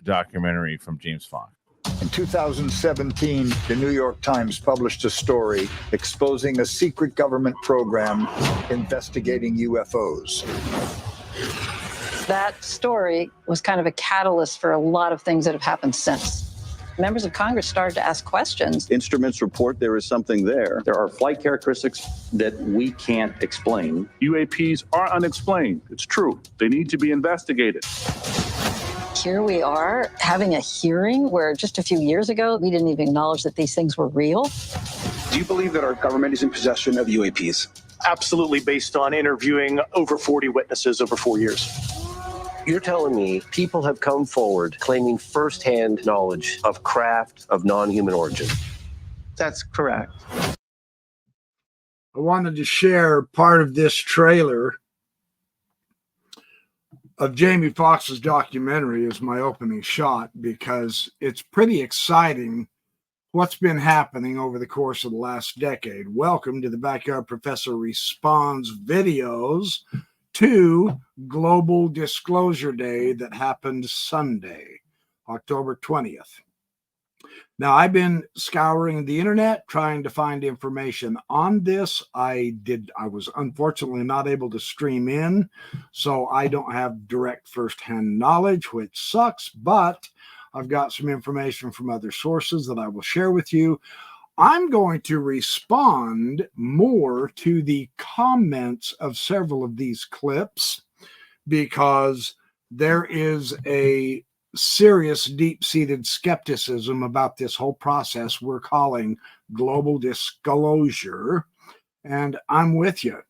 documentary from James Fox. In 2017, the New York Times published a story exposing a secret government program investigating UFOs. That story was kind of a catalyst for a lot of things that have happened since. Members of Congress started to ask questions. Instruments report there is something there. There are flight characteristics that we can't explain. UAPs are unexplained. It's true. They need to be investigated. Here we are having a hearing where just a few years ago, we didn't even acknowledge that these things were real. Do you believe that our government is in possession of UAPs? Absolutely, based on interviewing over 40 witnesses over 4 years. You're telling me people have come forward claiming firsthand knowledge of craft of non-human origin? That's correct. I wanted to share part of this trailer of Jamie Foxx's documentary as my opening shot because it's pretty exciting what's been happening over the course of the last decade. Welcome to the Backyard Professor Responds videos to Global Disclosure Day that happened Sunday, October 20th. Now, I've been scouring the internet trying to find information on this. I was unfortunately not able to stream in, so I don't have direct firsthand knowledge, which sucks, but I've got some information from other sources that I will share with you. I'm going to respond more to the comments of several of these clips because there is a serious, deep-seated skepticism about this whole process we're calling global disclosure. And I'm with you.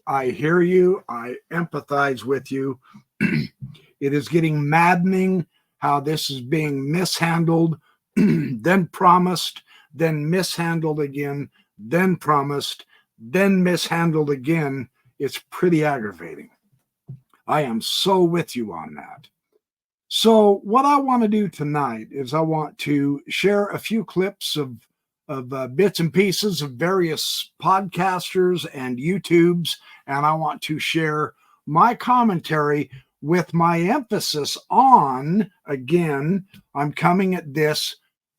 I hear you. I empathize with you. It is getting maddening how this is being mishandled, then promised, then mishandled again, then promised, then mishandled again. It's pretty aggravating. I am so with you on that. So what I want to do tonight is I want to share a few clips of bits and pieces of various podcasters and YouTubes, and I want to share my commentary with my emphasis on, again, I'm coming at this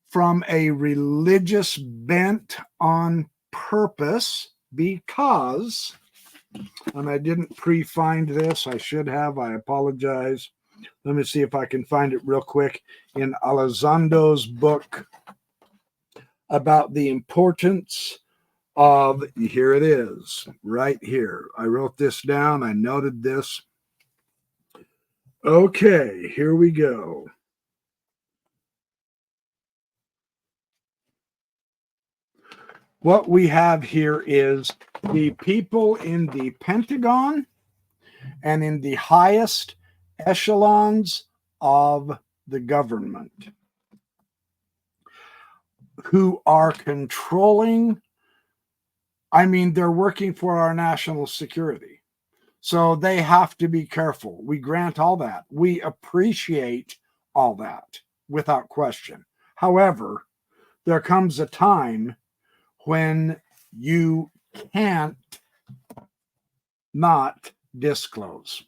from a religious bent on purpose because, and I didn't pre-find this, I should have, I apologize. Let me see if I can find it real quick in Alessandro's book about the importance of, here it is, right here. I wrote this down, I noted this. Okay, here we go. What we have here is the people in the Pentagon and in the highest echelons of the government who are controlling, I mean, they're working for our national security. So they have to be careful. We grant all that. We appreciate all that without question. However, there comes a time when you can't not disclose.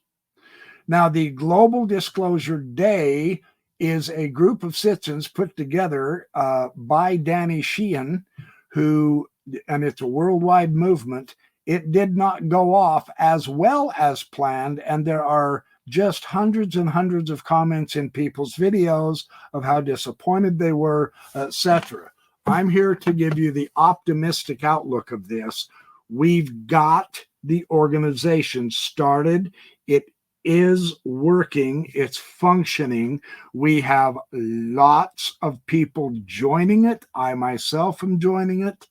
Now, the Global Disclosure Day is a group of citizens put together by Danny Sheehan, who, and it's a worldwide movement. It did not go off as well as planned, and there are just hundreds and hundreds of comments in people's videos of how disappointed they were, etc. I'm here to give you the optimistic outlook of this. We've got the organization started. It is working. It's functioning. We have lots of people joining it. I myself am joining it.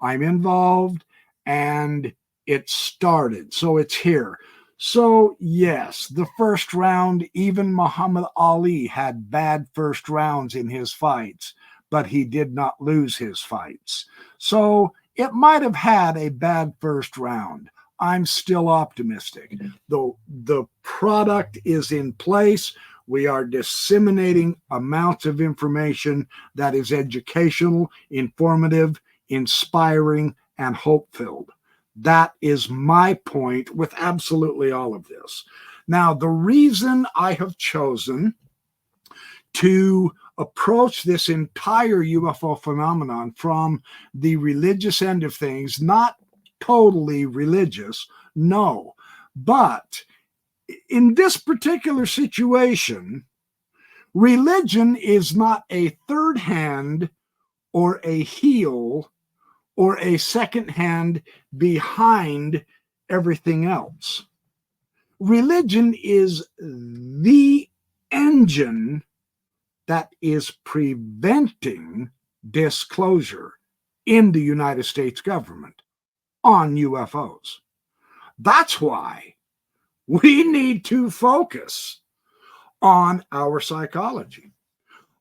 I'm involved, and it started. So it's here. So yes, the first round, even Muhammad Ali had bad first rounds in his fights, but he did not lose his fights. So it might have had a bad first round. I'm still optimistic. The product is in place. We are disseminating amounts of information that is educational, informative, inspiring, and hope-filled. That is my point with absolutely all of this. Now, the reason I have chosen to approach this entire UFO phenomenon from the religious end of things, not totally religious, no. But in this particular situation, religion is not a third hand or a heel or a second hand behind everything else. Religion is the engine that is preventing disclosure in the United States government on UFOs. That's why we need to focus on our psychology,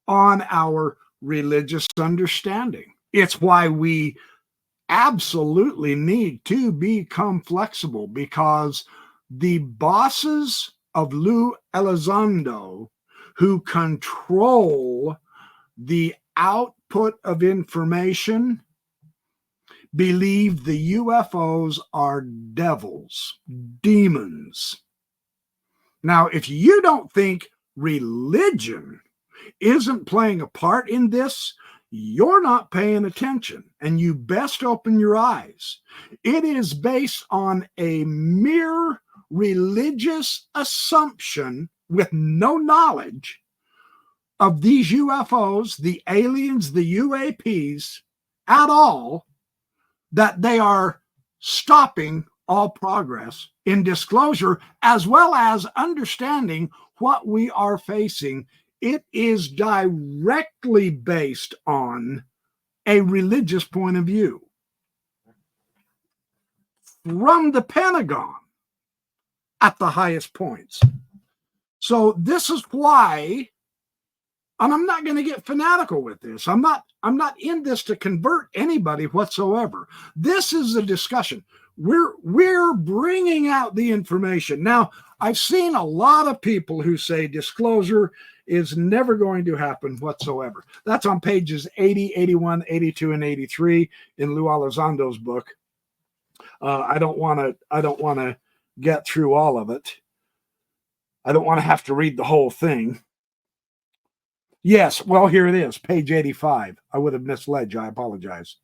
on our religious understanding. It's why we absolutely need to become flexible, because the bosses of Lou Elizondo, who control the output of information, believe the UFOs are devils, demons. Now, if you don't think religion isn't playing a part in this, you're not paying attention, and you best open your eyes. It is based on a mere religious assumption with no knowledge of these UFOs, the aliens, the UAPs at all, that they are stopping all progress in disclosure, as well as understanding what we are facing. It is directly based on a religious point of view from the Pentagon at the highest points. So this is why, and I'm not going to get fanatical with this. I'm not in this to convert anybody whatsoever. This is a discussion. We're bringing out the information. Now, I've seen a lot of people who say disclosure is never going to happen whatsoever. That's on pages 80, 81, 82, and 83 in Lou Elizondo's book. I don't want to get through all of it. I don't want to have to read the whole thing. Yes, well, here it is, page 85. I would have misled you. I apologize.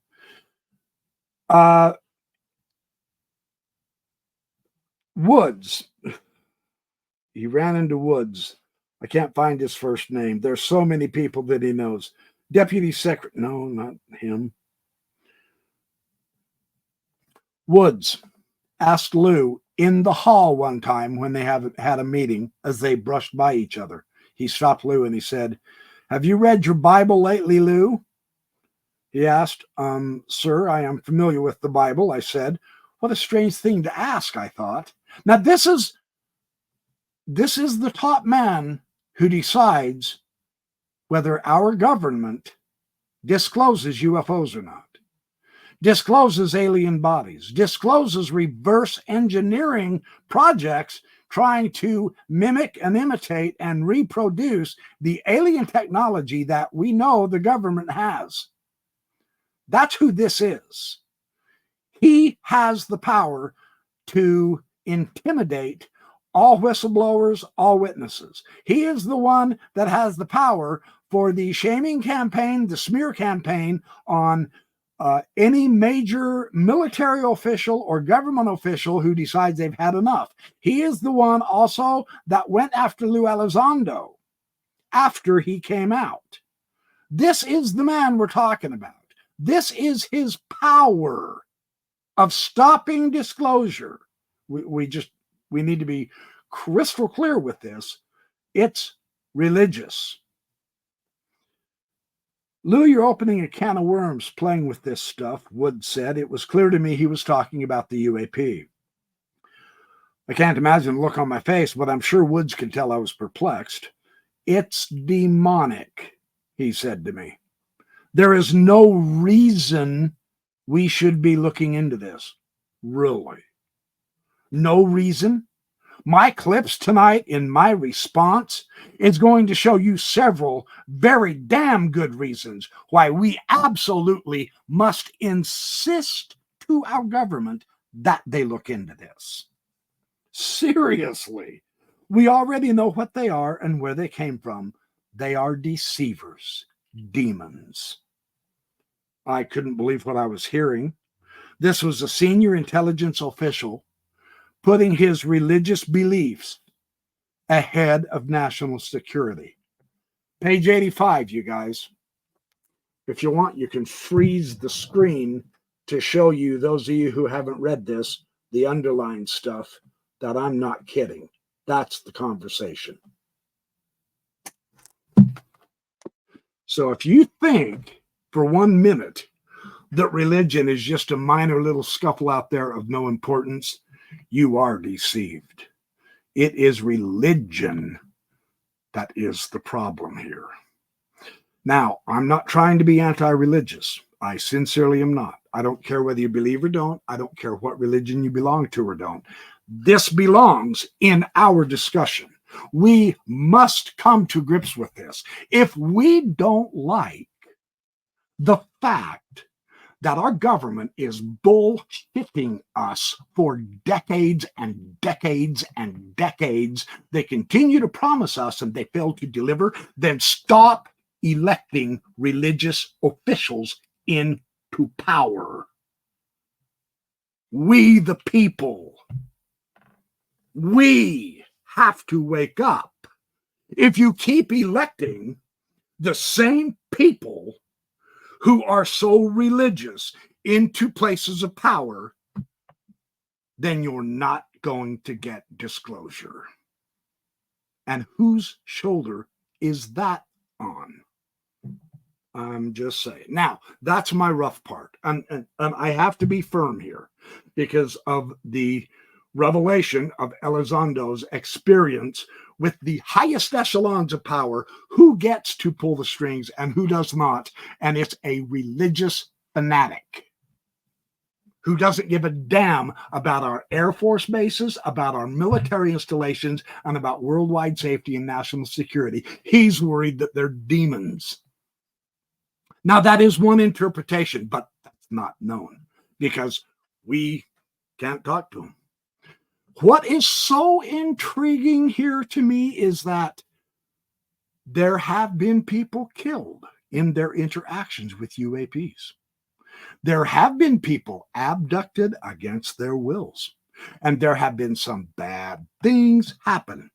Woods. He ran into Woods. I can't find his first name. There's so many people that he knows. Deputy Secretary. No, not him. Woods asked Lou in the hall one time when they had a meeting as they brushed by each other. He stopped Lou and he said, "Have you read your Bible lately, Lou?" He asked. Sir, I am familiar with the Bible, I said. What a strange thing to ask, I thought. Now, this is the top man who decides whether our government discloses UFOs or not, discloses alien bodies, discloses reverse engineering projects trying to mimic and imitate and reproduce the alien technology that we know the government has. That's who this is. He has the power to intimidate all whistleblowers, all witnesses. He is the one that has the power for the shaming campaign, the smear campaign on any major military official or government official who decides they've had enough. He is the one also that went after Lou Elizondo after he came out. This is the man we're talking about. This is his power of stopping disclosure. We need to be crystal clear with this. It's religious. Lou, you're opening a can of worms playing with this stuff, Wood said. It was clear to me he was talking about the UAP. I can't imagine the look on my face, but I'm sure Woods could tell I was perplexed. It's demonic, he said to me. There is no reason we should be looking into this. Really? No reason? My clips tonight in my response is going to show you several very damn good reasons why we absolutely must insist to our government that they look into this. Seriously. We already know what they are and where they came from. They are deceivers, demons. I couldn't believe what I was hearing. This was a senior intelligence official putting his religious beliefs ahead of national security. Page 85, you guys. If you want, you can freeze the screen to show you, those of you who haven't read this, the underlined stuff, that I'm not kidding. That's the conversation. So if you think for 1 minute that religion is just a minor little scuffle out there of no importance, you are deceived. It is religion that is the problem here. Now, I'm not trying to be anti-religious. I sincerely am not. I don't care whether you believe or don't. I don't care what religion you belong to or don't. This belongs in our discussion. We must come to grips with this. If we don't like the fact that our government is bullshitting us for decades and decades and decades, they continue to promise us and they fail to deliver, then stop electing religious officials into power. We, the people, we have to wake up. If you keep electing the same people who are so religious into places of power, then you're not going to get disclosure. And whose shoulder is that on? I'm just saying. Now, that's my rough part. And I have to be firm here because of the revelation of Elizondo's experience with the highest echelons of power, who gets to pull the strings and who does not. And it's a religious fanatic who doesn't give a damn about our Air Force bases, about our military installations, and about worldwide safety and national security. He's worried that they're demons. Now, that is one interpretation, but that's not known because we can't talk to him. What is so intriguing here to me is that there have been people killed in their interactions with UAPs. There have been people abducted against their wills, and there have been some bad things happen.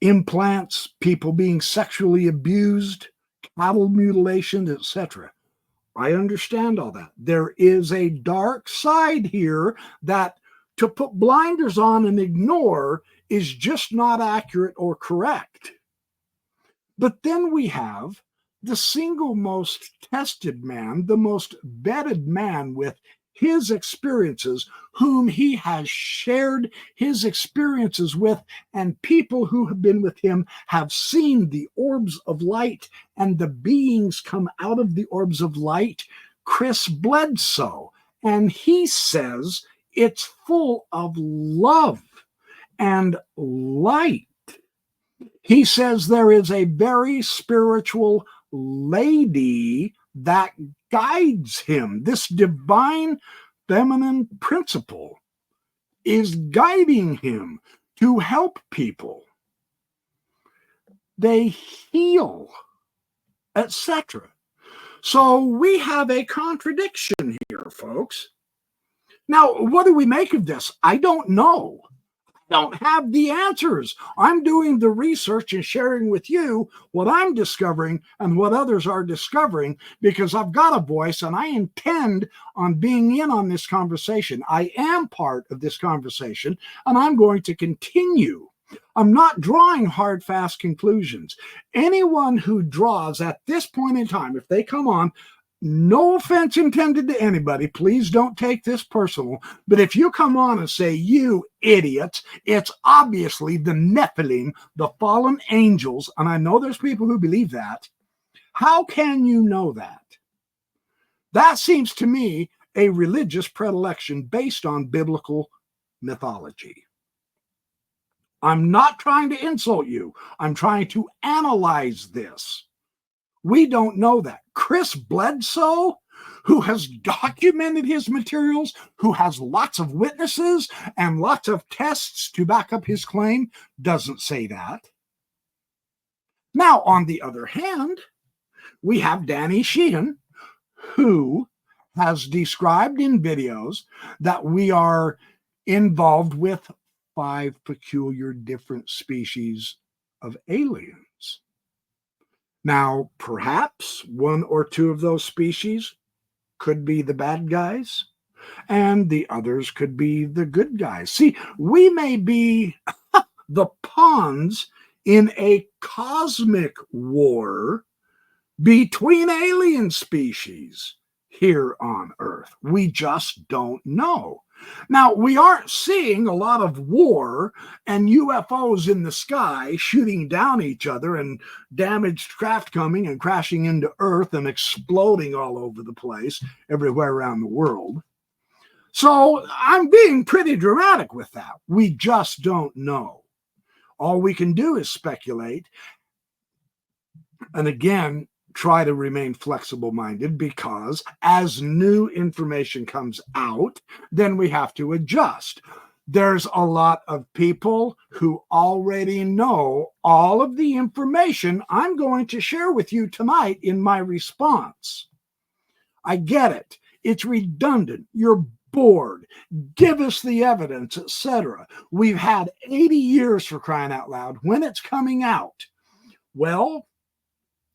Implants, people being sexually abused, cattle mutilation, etc. I understand all that. There is a dark side here that to put blinders on and ignore is just not accurate or correct. But then we have the single most tested man, the most vetted man with his experiences, whom he has shared his experiences with, and people who have been with him have seen the orbs of light and the beings come out of the orbs of light, Chris Bledsoe. And he says it's full of love and light. He says there is a very spiritual lady that guides him. This divine feminine principle is guiding him to help people. They heal, etc. So we have a contradiction here, folks. Now, what do we make of this? I don't know. Don't have the answers. I'm doing the research and sharing with you what I'm discovering and what others are discovering because I've got a voice and I intend on being in on this conversation. I am part of this conversation and I'm going to continue. I'm not drawing hard, fast conclusions. Anyone who draws at this point in time, if they come on, no offense intended to anybody, please don't take this personal, but if you come on and say, you idiots, it's obviously the Nephilim, the fallen angels, and I know there's people who believe that, how can you know that? That seems to me a religious predilection based on biblical mythology. I'm not trying to insult you. I'm trying to analyze this. We don't know that. Chris Bledsoe, who has documented his materials, who has lots of witnesses and lots of tests to back up his claim, doesn't say that. Now, on the other hand, we have Danny Sheehan, who has described in videos that we are involved with 5 peculiar different species of aliens. Now, perhaps 1 or 2 of those species could be the bad guys, and the others could be the good guys. See, we may be the pawns in a cosmic war between alien species here on Earth. We just don't know. Now, we aren't seeing a lot of war and UFOs in the sky shooting down each other and damaged craft coming and crashing into Earth and exploding all over the place everywhere around the world. So I'm being pretty dramatic with that. We just don't know. All we can do is speculate. And again, try to remain flexible-minded, because as new information comes out, then we have to adjust. There's a lot of people who already know all of the information I'm going to share with you tonight in my response. I get it. It's redundant. You're bored. Give us the evidence, etc. We've had 80 years, for crying out loud. When it's coming out? Well,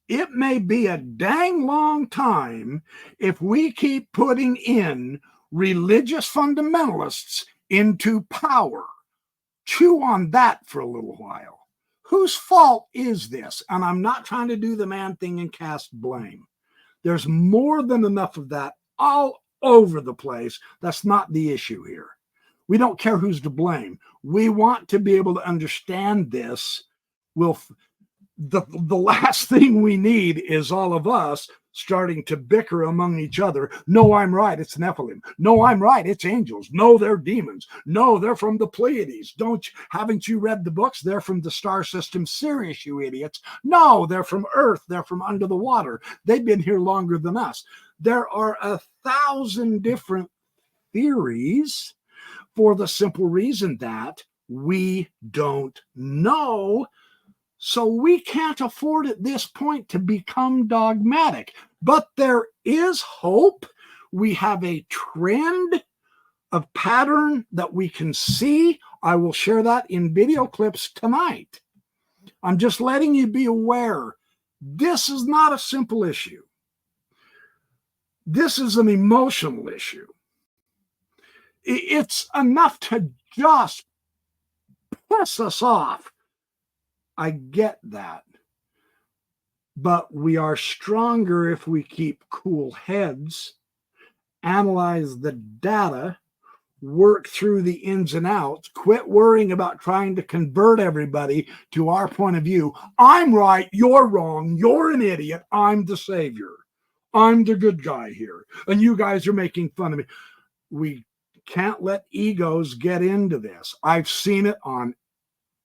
it may be a dang long time if we keep putting in religious fundamentalists into power. Chew on that for a little while. Whose fault is this? And I'm not trying to do the man thing and cast blame. There's more than enough of that all over the place. That's not the issue here. We don't care who's to blame. We want to be able to understand this. The last thing we need is all of us starting to bicker among each other. No, I'm right, it's Nephilim. No, I'm right, it's angels. No, they're demons. No, they're from the Pleiades. Haven't you read the books? They're from the star system Sirius, you idiots. No, they're from Earth. They're from under the water. They've been here longer than us. There are 1,000 different theories for the simple reason that we don't know. So we can't afford at this point to become dogmatic. But there is hope. We have a trend of pattern that we can see. I will share that in video clips tonight. I'm just letting you be aware. This is not a simple issue. This is an emotional issue. It's enough to just piss us off. I get that. But we are stronger if we keep cool heads, analyze the data, work through the ins and outs, quit worrying about trying to convert everybody to our point of view. I'm right, you're wrong, you're an idiot, I'm the savior. I'm the good guy here, and you guys are making fun of me. We can't let egos get into this. I've seen it on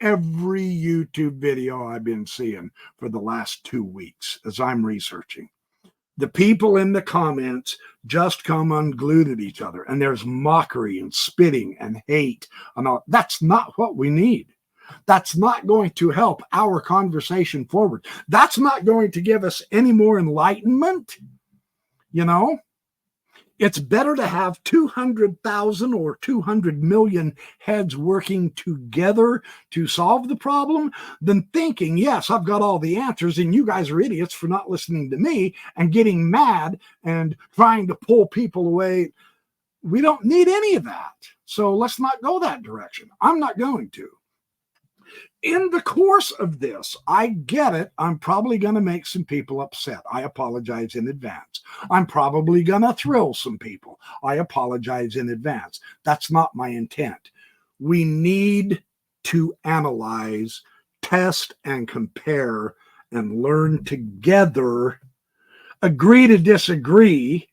every YouTube video I've been seeing for the last 2 weeks as I'm researching. The people in the comments just come unglued at each other, and there's mockery and spitting and hate and all. That's not what we need. That's not going to help our conversation forward. That's not going to give us any more enlightenment. You know, it's better to have 200,000 or 200 million heads working together to solve the problem than thinking, yes, I've got all the answers and you guys are idiots for not listening to me, and getting mad and trying to pull people away. We don't need any of that. So let's not go that direction. I'm not going to. In the course of this, I get it. I'm probably going to make some people upset. I apologize in advance. I'm probably going to thrill some people. I apologize in advance. That's not my intent. We need to analyze, test, and compare and learn together, agree to disagree,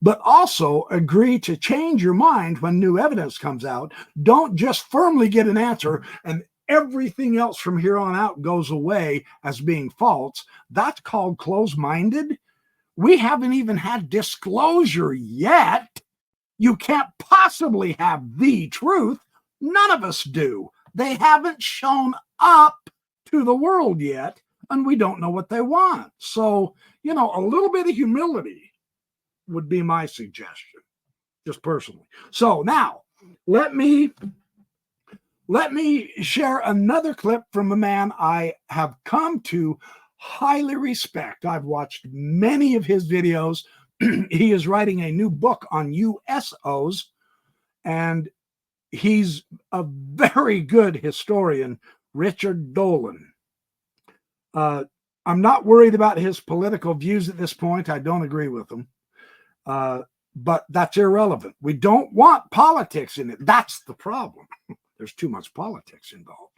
but also agree to change your mind when new evidence comes out. Don't just firmly get an answer and everything else from here on out goes away as being false. That's called closed-minded. We haven't even had disclosure yet. You can't possibly have the truth. None of us do. They haven't shown up to the world yet. and we don't know what they want. So, you know, a little bit of humility would be my suggestion, just personally. So now let me share another clip from a man I have come to highly respect. I've watched many of his videos. He is writing a new book on USOs, and he's a very good historian, Richard Dolan. I'm not worried about his political views at this point. I don't agree with them. But that's irrelevant. We don't want politics in it. That's the problem. There's too much politics involved.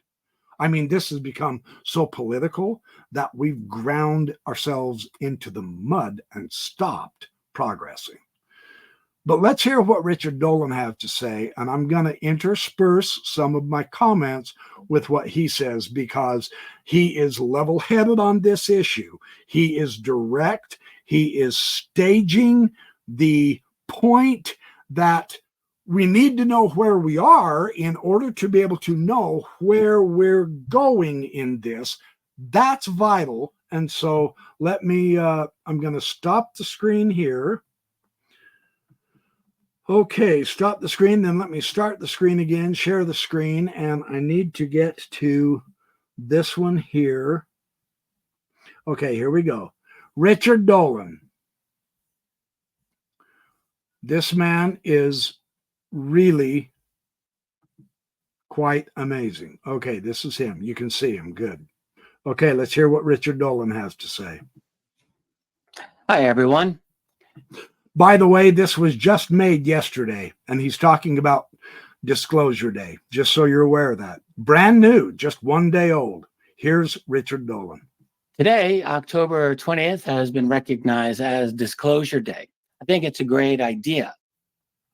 I mean, this has become so political that we've ground ourselves into the mud and stopped progressing. But let's hear what Richard Dolan has to say, and I'm going to intersperse some of my comments with what he says because he is level-headed on this issue. He is direct. He is staging the point that we need to know where we are in order to be able to know where we're going in this. That's vital. And so let me, I'm going to stop the screen here. Okay, stop the screen. Then let me start the screen again, share the screen. And I need to get to this one here. Okay, here we go. Richard Dolan. This man is really quite amazing. Okay, this is him. You can see him. Good. Okay, let's hear what Richard Dolan has to say. Hi, everyone. By the way, this was just made yesterday, and he's talking about Disclosure Day, just so you're aware of that. Brand new, just one day old. Here's Richard Dolan. Today, October 20th, has been recognized as Disclosure Day. I think it's a great idea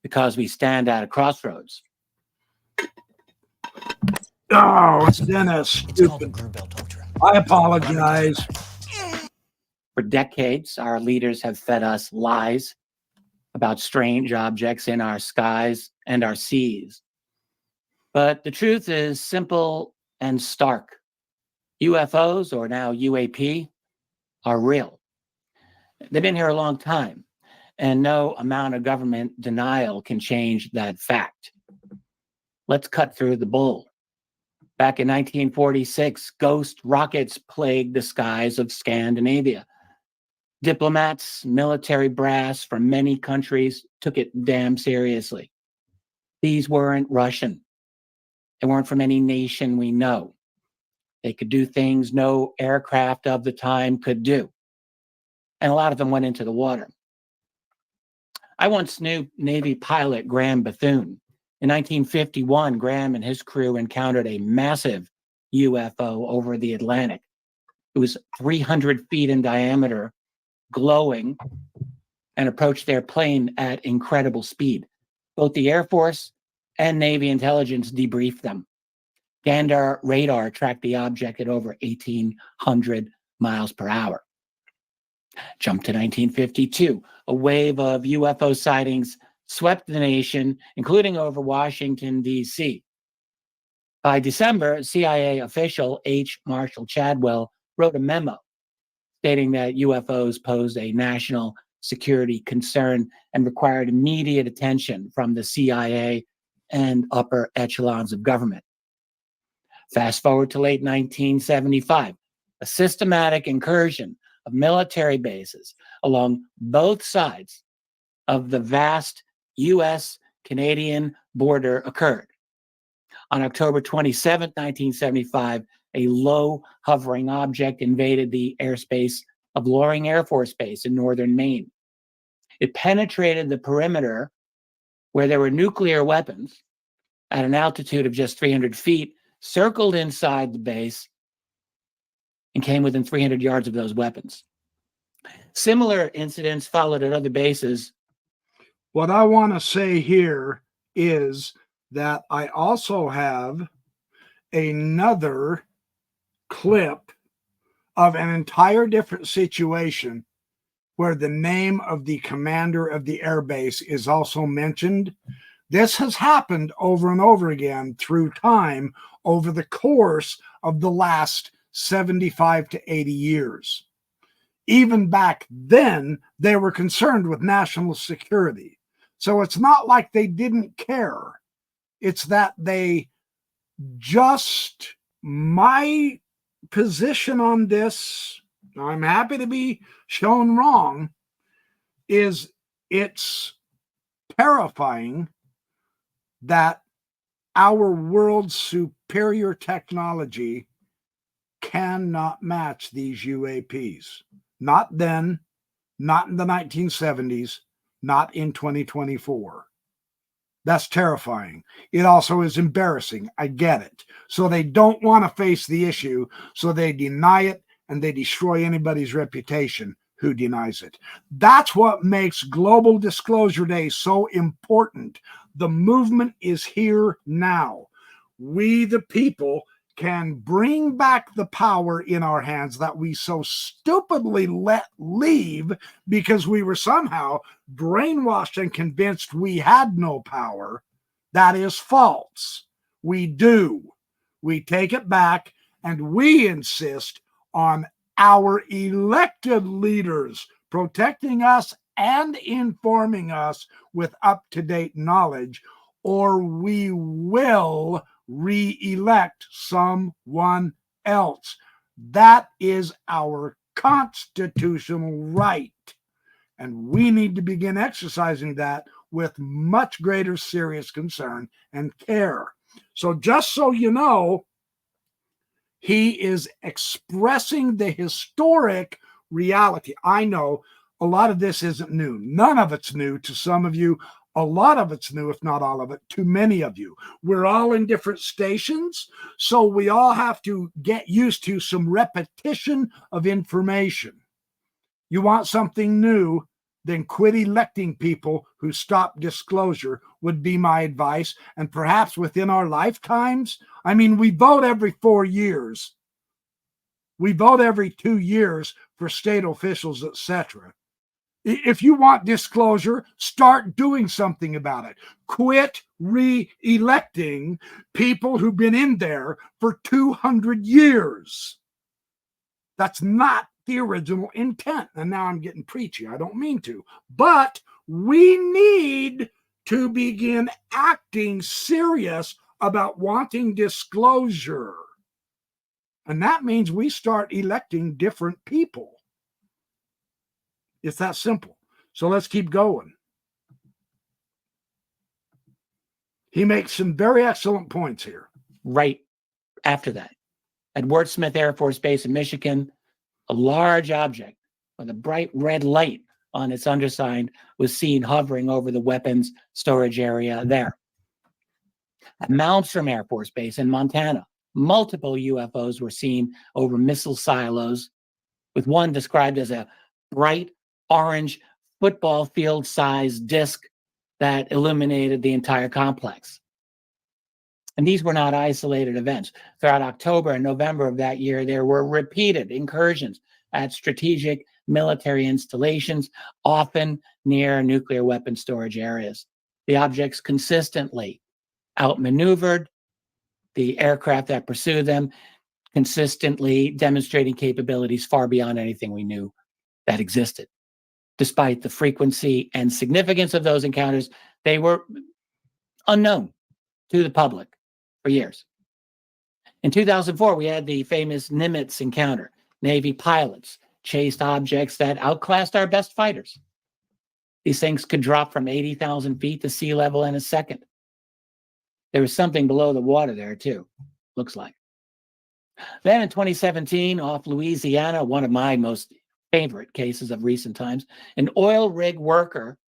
because we stand at a crossroads. Oh, it's Dennis. Stupid. I apologize. For decades, our leaders have fed us lies about strange objects in our skies and our seas. But the truth is simple and stark. UFOs, or now UAP, are real. They've been here a long time, and no amount of government denial can change that fact. Let's cut through the bull. Back in 1946, ghost rockets plagued the skies of Scandinavia. Diplomats, military brass from many countries took it damn seriously. These weren't Russian. They weren't from any nation we know. They could do things no aircraft of the time could do. And a lot of them went into the water. I once knew Navy pilot Graham Bethune. In 1951, Graham and his crew encountered a massive UFO over the Atlantic. It was 300 feet in diameter, glowing, and approached their plane at incredible speed. Both the Air Force and Navy intelligence debriefed them. Gander radar tracked the object at over 1,800 miles per hour. Jump to 1952. A wave of UFO sightings swept the nation, including over Washington, D.C. By December, CIA official H. Marshall Chadwell wrote a memo stating that UFOs posed a national security concern and required immediate attention from the CIA and upper echelons of government. Fast forward to late 1975, a systematic incursion of military bases along both sides of the vast U.S.-Canadian border occurred. On October 27, 1975, a low hovering object invaded the airspace of Loring Air Force Base in northern Maine. It penetrated the perimeter where there were nuclear weapons at an altitude of just 300 feet, circled inside the base, and came within 300 yards of those weapons. Similar incidents followed at other bases. What I want to say here is that I also have another clip of an entire different situation where the name of the commander of the airbase is also mentioned. This has happened over and over again through time over the course of the last 75 to 80 years. Even back then, they were concerned with national security. So it's not like they didn't care. It's that they just, my position on this, I'm happy to be shown wrong, is it's terrifying that our world's superior technology cannot match these UAPs. Not then, not in the 1970s, not in 2024. That's terrifying. It also is embarrassing. I get it. So they don't want to face the issue, so they deny it and they destroy anybody's reputation who denies it. That's what makes Global Disclosure Day so important. The movement is here now. We, the people, can bring back the power in our hands that we so stupidly let leave because we were somehow brainwashed and convinced we had no power. That is false. We do. We take it back and we insist on our elected leaders protecting us and informing us with up-to-date knowledge, or we will re-elect someone else. That is our constitutional right. And we need to begin exercising that with much greater serious concern and care. So just so you know, he is expressing the historic reality. I know a lot of this isn't new. None of it's new to some of you. A lot of it's new, if not all of it, to many of you. We're all in different stations, so we all have to get used to some repetition of information. You want something new, then quit electing people who stop disclosure would be my advice. And perhaps within our lifetimes, I mean, we vote every 4 years. We vote every 2 years for state officials, etc. If you want disclosure, start doing something about it. Quit re-electing people who've been in there for 200 years. That's not the original intent. And now I'm getting preachy. I don't mean to. But we need to begin acting serious about wanting disclosure. And that means we start electing different people. It's that simple. So let's keep going. He makes some very excellent points here. Right after that, at Ward Smith Air Force Base in Michigan, a large object with a bright red light on its underside was seen hovering over the weapons storage area there. At Malmstrom Air Force Base in Montana, multiple UFOs were seen over missile silos, with one described as a bright orange football field sized disc that illuminated the entire complex. And these were not isolated events. Throughout October and November of that year, there were repeated incursions at strategic military installations, often near nuclear weapon storage areas. The objects consistently outmaneuvered the aircraft that pursued them, consistently demonstrating capabilities far beyond anything we knew that existed. Despite the frequency and significance of those encounters, they were unknown to the public for years. In 2004, we had the famous Nimitz encounter. Navy pilots chased objects that outclassed our best fighters. These things could drop from 80,000 feet to sea level in a second. There was something below the water there too, looks like. Then in 2017, off Louisiana, one of my most favorite cases of recent times, an oil rig worker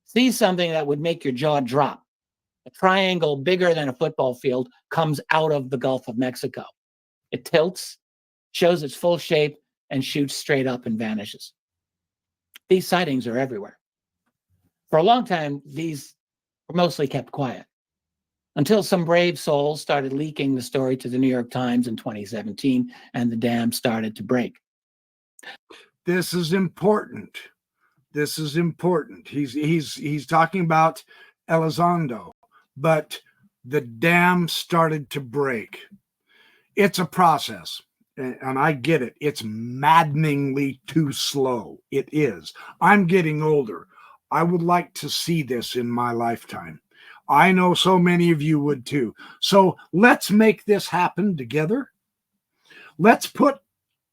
sees something that would make your jaw drop. A triangle bigger than a football field comes out of the Gulf of Mexico. It tilts, shows its full shape, and shoots straight up and vanishes. These sightings are everywhere. For a long time, these were mostly kept quiet, until some brave souls started leaking the story to the New York Times in 2017, and the dam started to break. This is important. This is important. He's talking about Elizondo, but the dam started to break. It's a process. and I get it, it's maddeningly too slow. It is. I'm getting older. I would like to see this in my lifetime. I know so many of you would too. So let's make this happen together. Let's put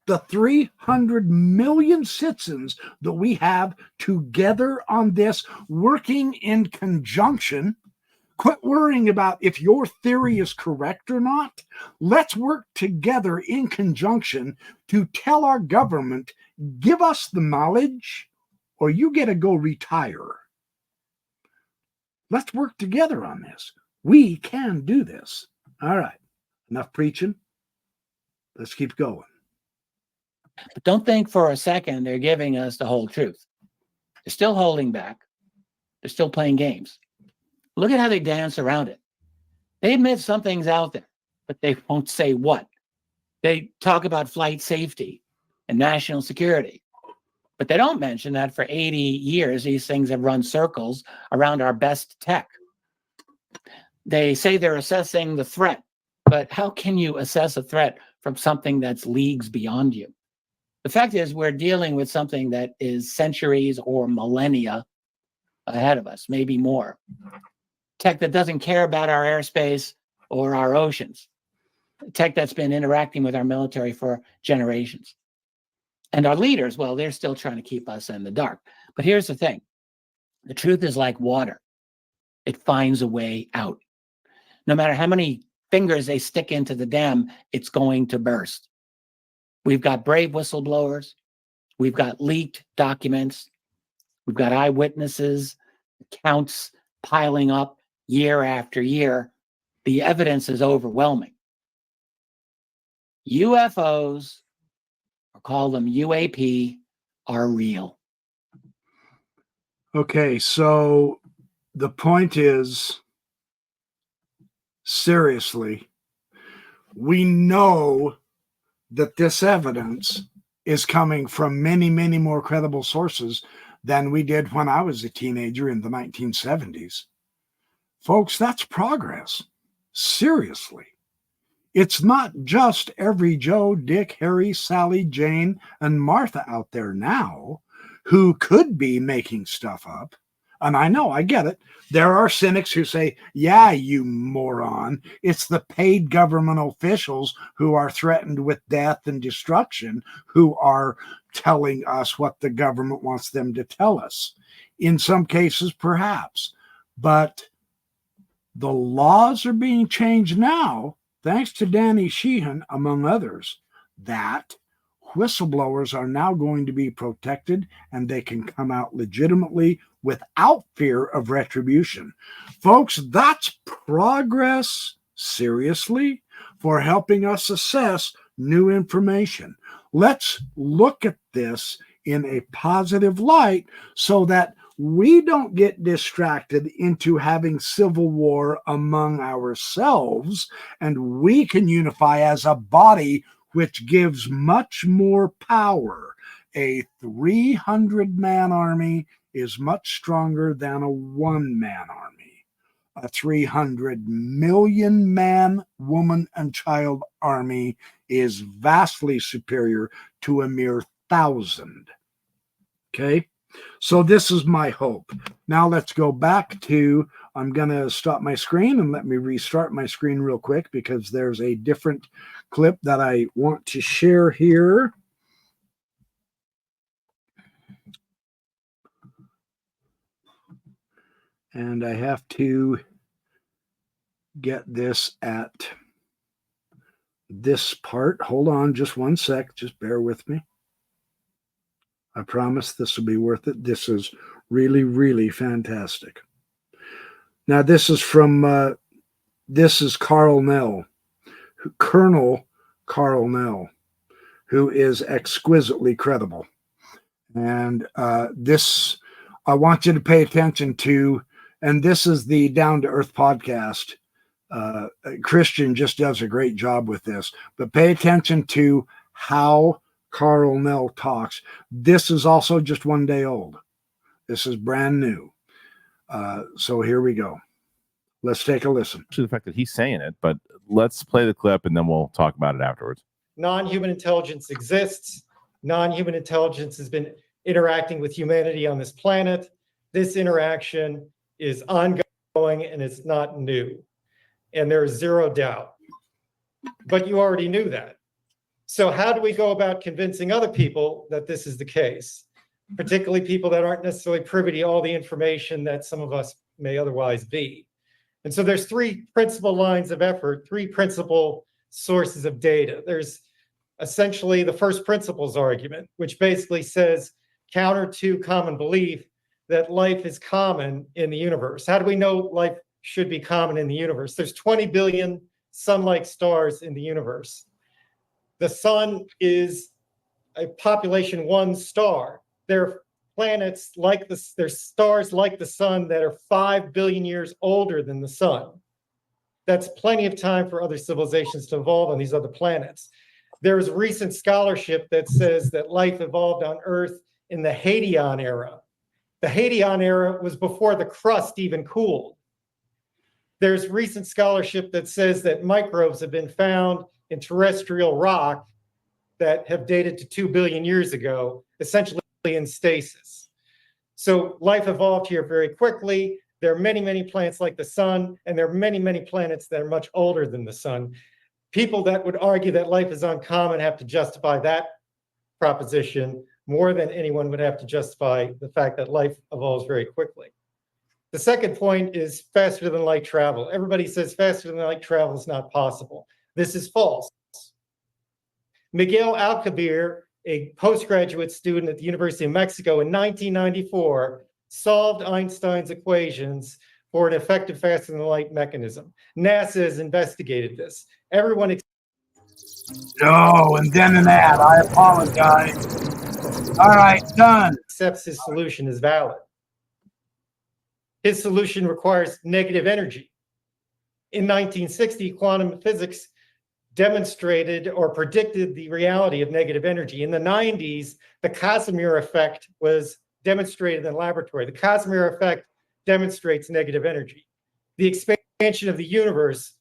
the 300 million citizens that we have together on this, working in conjunction. Quit worrying about if your theory is correct or not. Let's work together in conjunction to tell our government, give us the knowledge or you get to go retire. Let's work together on this. We can do this. All right. Enough preaching. Let's keep going. But don't think for a second they're giving us the whole truth. They're still holding back. They're still playing games. Look at how they dance around it. They admit something's out there, but they won't say what. They talk about flight safety and national security, but they don't mention that for 80 years, these things have run circles around our best tech. They say they're assessing the threat, but how can you assess a threat from something that's leagues beyond you? The fact is, we're dealing with something that is centuries or millennia ahead of us, maybe more. Tech that doesn't care about our airspace or our oceans. Tech that's been interacting with our military for generations. And our leaders, well, they're still trying to keep us in the dark. But here's the thing. The truth is like water. It finds a way out. No matter how many fingers they stick into the dam, it's going to burst. We've got brave whistleblowers. We've got leaked documents. We've got eyewitnesses, accounts piling up year after year. The evidence is overwhelming. UFOs, or call them UAP, are real. Okay, so the point is, seriously, we know that this evidence is coming from many, many more credible sources than we did when I was a teenager in the 1970s. Folks, that's progress. Seriously. It's not just every Joe, Dick, Harry, Sally, Jane, and Martha out there now who could be making stuff up. And I know, I get it. There are cynics who say, yeah, you moron. It's the paid government officials who are threatened with death and destruction who are telling us what the government wants them to tell us. In some cases, perhaps. But the laws are being changed now, thanks to Danny Sheehan, among others, that whistleblowers are now going to be protected and they can come out legitimately without fear of retribution. Folks, that's progress, seriously, for helping us assess new information. Let's look at this in a positive light so that we don't get distracted into having civil war among ourselves, and we can unify as a body, which gives much more power. A 300-man army is much stronger than a one-man army. A 300 million man, woman, and child army is vastly superior to a mere 1,000. Okay? So this is my hope. Now let's go back to, I'm going to stop my screen and let me restart my screen real quick because there's a different clip that I want to share here. And I have to get this at this part. Hold on just one sec. Just bear with me. I promise this will be worth it. This is really, really fantastic. Now, this is from, this is Carl Nell, Colonel Carl Nell, who is exquisitely credible. And this, I want you to pay attention to, and this is the Down to Earth podcast. Christian just does a great job with this, but pay attention to how Carl Nell talks. This is also just one day old. This is brand new. So here we go. Let's take a listen. To the fact that he's saying it, but let's play the clip and then we'll talk about it afterwards. non-human intelligence exists. Non-human intelligence has been interacting with humanity on this planet. This interaction is ongoing and it's not new. And there is zero doubt. But you already knew that. So how do we go about convincing other people that this is the case? Particularly people that aren't necessarily privy to all the information that some of us may otherwise be. And so there's three principal lines of effort, three principal sources of data. There's essentially the first principles argument, which basically says, counter to common belief, that life is common in the universe. How do we know life should be common in the universe? There's 20 billion sun-like stars in the universe. The sun is a population 1 star. There are planets like this, there's stars like the sun that are 5 billion years older than the sun. That's plenty of time for other civilizations to evolve on these other planets. There's recent scholarship that says that life evolved on Earth in the Hadean era. The Hadean era was before the crust even cooled. There's recent scholarship that says that microbes have been found in terrestrial rock that have dated to 2 billion years ago, essentially in stasis. So life evolved here very quickly. There are many, many planets like the sun, and there are many, many planets that are much older than the sun. People that would argue that life is uncommon have to justify that proposition more than anyone would have to justify the fact that life evolves very quickly. The second point is faster than light travel. Everybody says faster than light travel is not possible. This is false. Miguel Alcubierre, a postgraduate student at the University of Mexico in 1994, solved Einstein's equations for an effective faster than light mechanism. NASA has investigated this. Everyone. No, and then an ad. I apologize. All right, done. Accepts his solution as valid. His solution requires negative energy. In 1960, quantum physics demonstrated or predicted the reality of negative energy. In the 90s, the Casimir effect was demonstrated in the laboratory. The Casimir effect demonstrates negative energy. The expansion of the universe,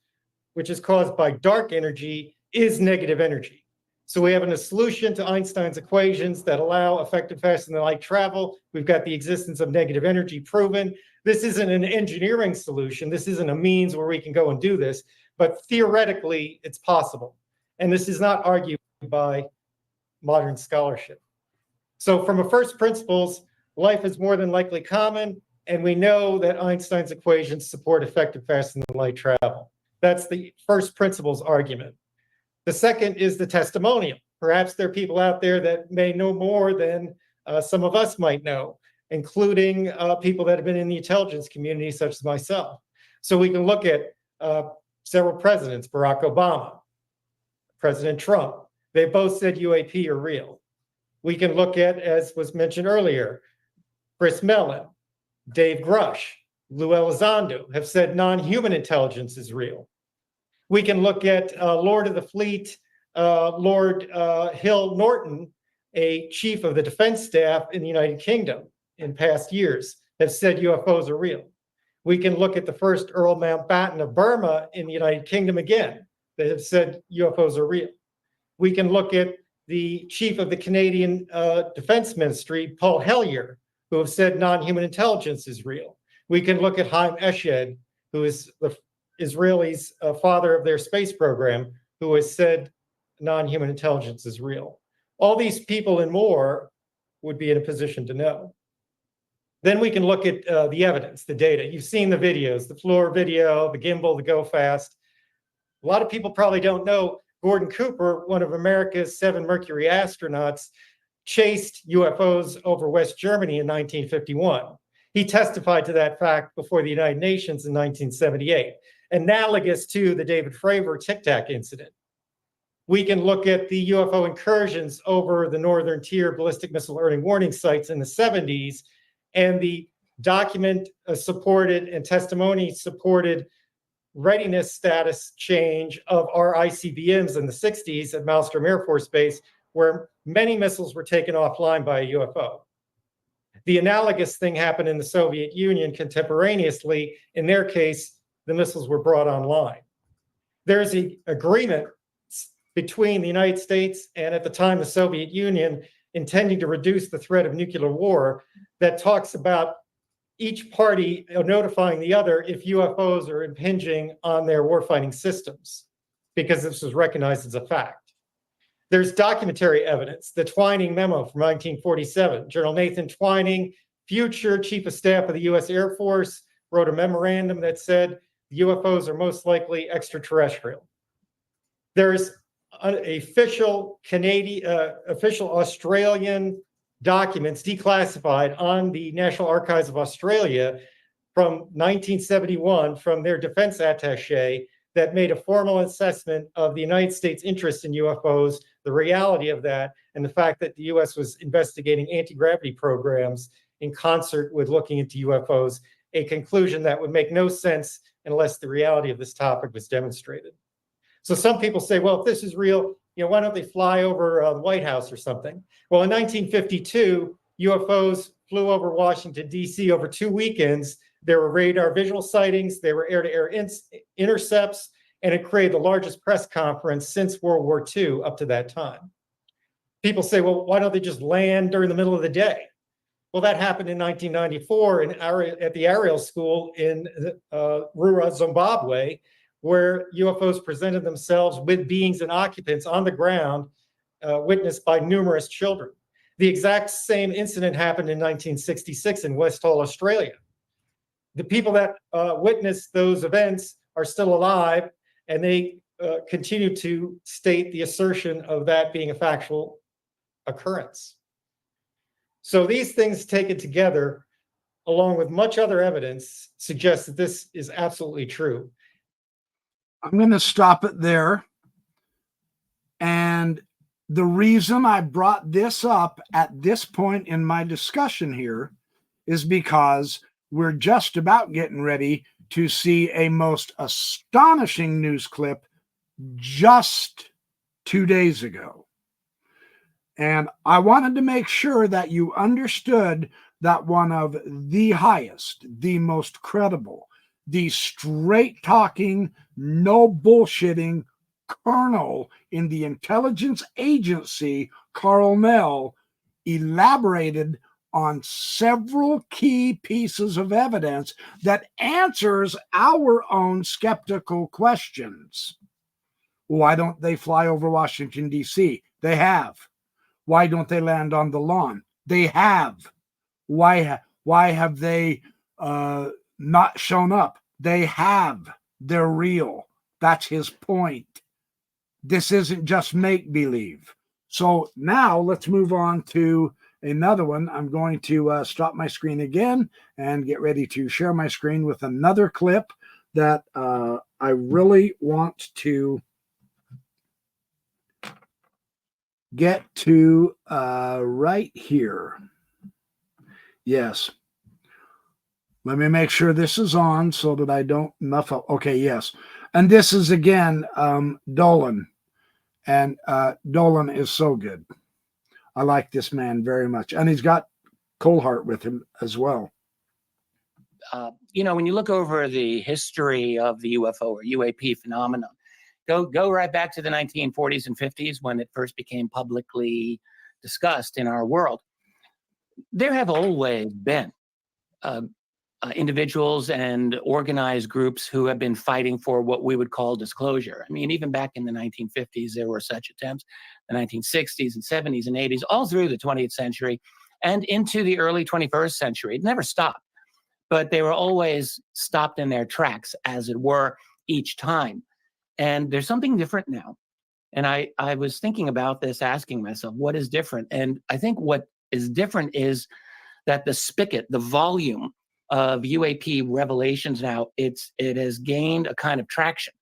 which is caused by dark energy, is negative energy. So we have a solution to Einstein's equations that allow effective faster than light travel. We've got the existence of negative energy proven. This isn't an engineering solution. This isn't a means where we can go and do this, but theoretically it's possible. And this is not argued by modern scholarship. So from a first principles, life is more than likely common, and we know that Einstein's equations support effective faster than light travel. That's the first principles argument. The second is the testimonial. Perhaps there are people out there that may know more than some of us might know, including people that have been in the intelligence community, such as myself. So we can look at several presidents, Barack Obama, President Trump. They both said UAP are real. We can look at, as was mentioned earlier, Chris Mellon, Dave Grush, Lou Elizondo have said non-human intelligence is real. We can look at Lord of the Fleet, Lord Hill Norton, a chief of the defense staff in the United Kingdom in past years, have said UFOs are real. We can look at the first Earl Mountbatten of Burma in the United Kingdom again, that have said UFOs are real. We can look at the chief of the Canadian Defense Ministry, Paul Hellyer, who have said non-human intelligence is real. We can look at Haim Eshed, who is the Israelis' father of their space program, who has said non-human intelligence is real. All these people and more would be in a position to know. Then we can look at the evidence, the data. You've seen the videos, the floor video, the gimbal, the go fast. A lot of people probably don't know Gordon Cooper, one of America's 7 Mercury astronauts, chased UFOs over West Germany in 1951. He testified to that fact before the United Nations in 1978, analogous to the David Fravor Tic Tac incident. We can look at the UFO incursions over the Northern Tier ballistic missile early warning sites in the 70s, and the document supported and testimony supported readiness status change of our ICBMs in the 60s at Malmstrom Air Force Base, where many missiles were taken offline by a UFO. The analogous thing happened in the Soviet Union contemporaneously. In their case, the missiles were brought online. There's an agreement between the United States and, at the time, the Soviet Union, intending to reduce the threat of nuclear war, that talks about each party notifying the other if UFOs are impinging on their warfighting systems, because this was recognized as a fact. There's documentary evidence, the Twining memo from 1947. General Nathan Twining, future Chief of Staff of the US Air Force, wrote a memorandum that said UFOs are most likely extraterrestrial. There's official Australian documents declassified on the National Archives of Australia from 1971 from their defense attaché that made a formal assessment of the United States' interest in UFOs, the reality of that, and the fact that the US was investigating anti-gravity programs in concert with looking into UFOs, a conclusion that would make no sense unless the reality of this topic was demonstrated. So some people say, well, if this is real, why don't they fly over the White House or something? Well, in 1952, UFOs flew over Washington, D.C. over 2 weekends. There were radar visual sightings, there were air-to-air intercepts, and it created the largest press conference since World War II up to that time. People say, well, why don't they just land during the middle of the day? Well, that happened in 1994 at the Ariel School in Rura, Zimbabwe, where UFOs presented themselves with beings and occupants on the ground, witnessed by numerous children. The exact same incident happened in 1966 in Westall, Australia. The people that witnessed those events are still alive, and they continue to state the assertion of that being a factual occurrence. So these things taken together, along with much other evidence, suggest that this is absolutely true. I'm going to stop it there. And the reason I brought this up at this point in my discussion here is because we're just about getting ready to see a most astonishing news clip just 2 days ago. And I wanted to make sure that you understood that one of the highest, the most credible, the straight talking, no bullshitting colonel in the intelligence agency, Carl Nell, elaborated on several key pieces of evidence that answers our own skeptical questions. Why don't they fly over Washington, D.C.? They have. Why don't they land on the lawn? They have. Why have they not shown up? They have. They're real. That's his point. This isn't just make-believe. So now let's move on to another one. I'm going to stop my screen again and get ready to share my screen with another clip that I really want to get to right here. Yes. Let me make sure this is on so that I don't muff up. Okay, yes. And this is, again, Dolan. And Dolan is so good. I like this man very much. And he's got Colehart with him as well. When you look over the history of the UFO or UAP phenomenon, go right back to the 1940s and 50s when it first became publicly discussed in our world. There have always been individuals and organized groups who have been fighting for what we would call disclosure. I mean, even back in the 1950s, there were such attempts, the 1960s and 70s and 80s, all through the 20th century and into the early 21st century. It never stopped, but they were always stopped in their tracks, as it were, each time. And there's something different now. And I was thinking about this, asking myself, what is different? And I think what is different is that the spigot, the volume of UAP revelations now, it has gained a kind of traction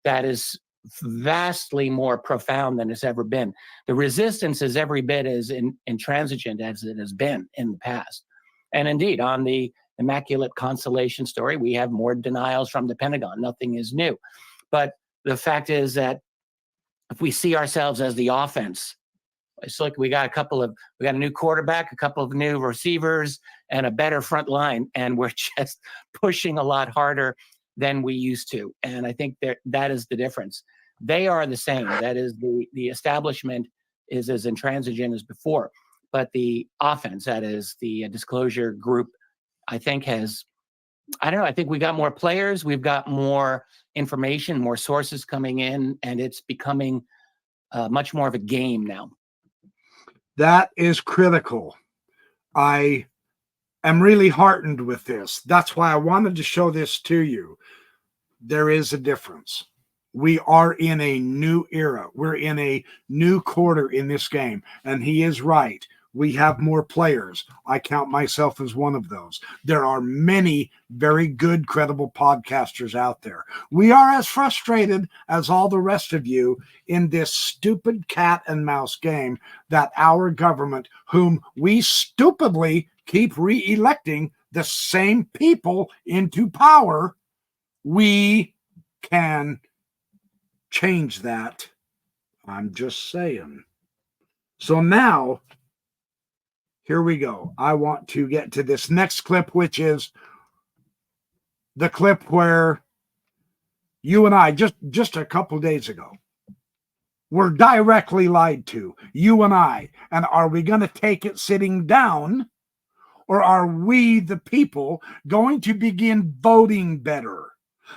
that is vastly more profound than it's ever been. The resistance is every bit as intransigent as it has been in the past. And indeed, on the Immaculate Constellation story, we have more denials from the Pentagon. Nothing is new. But the fact is that if we see ourselves as the offense, it's like we got a new quarterback, a couple of new receivers, and a better front line, and we're just pushing a lot harder than we used to. And I think that is the difference. they are the same. That is, the establishment is as intransigent as before. But the offense, that is the disclosure group, I think has, I don't know, I think we got more players, we've got more information, more sources coming in, and it's becoming much more of a game now. That is critical. I am really heartened with this. That's why I wanted to show this to you. There is a difference. We are in a new era. We're in a new quarter in this game. And he is right. We have more players. I count myself as one of those. There are many very good, credible podcasters out there. We are as frustrated as all the rest of you in this stupid cat and mouse game that our government, whom we stupidly keep re-electing the same people into power, we can change that. I'm just saying. So now, here we go. I want to get to this next clip, which is the clip where you and I, just a couple days ago, were directly lied to, you and I. And are we going to take it sitting down, or are we, the people, going to begin voting better?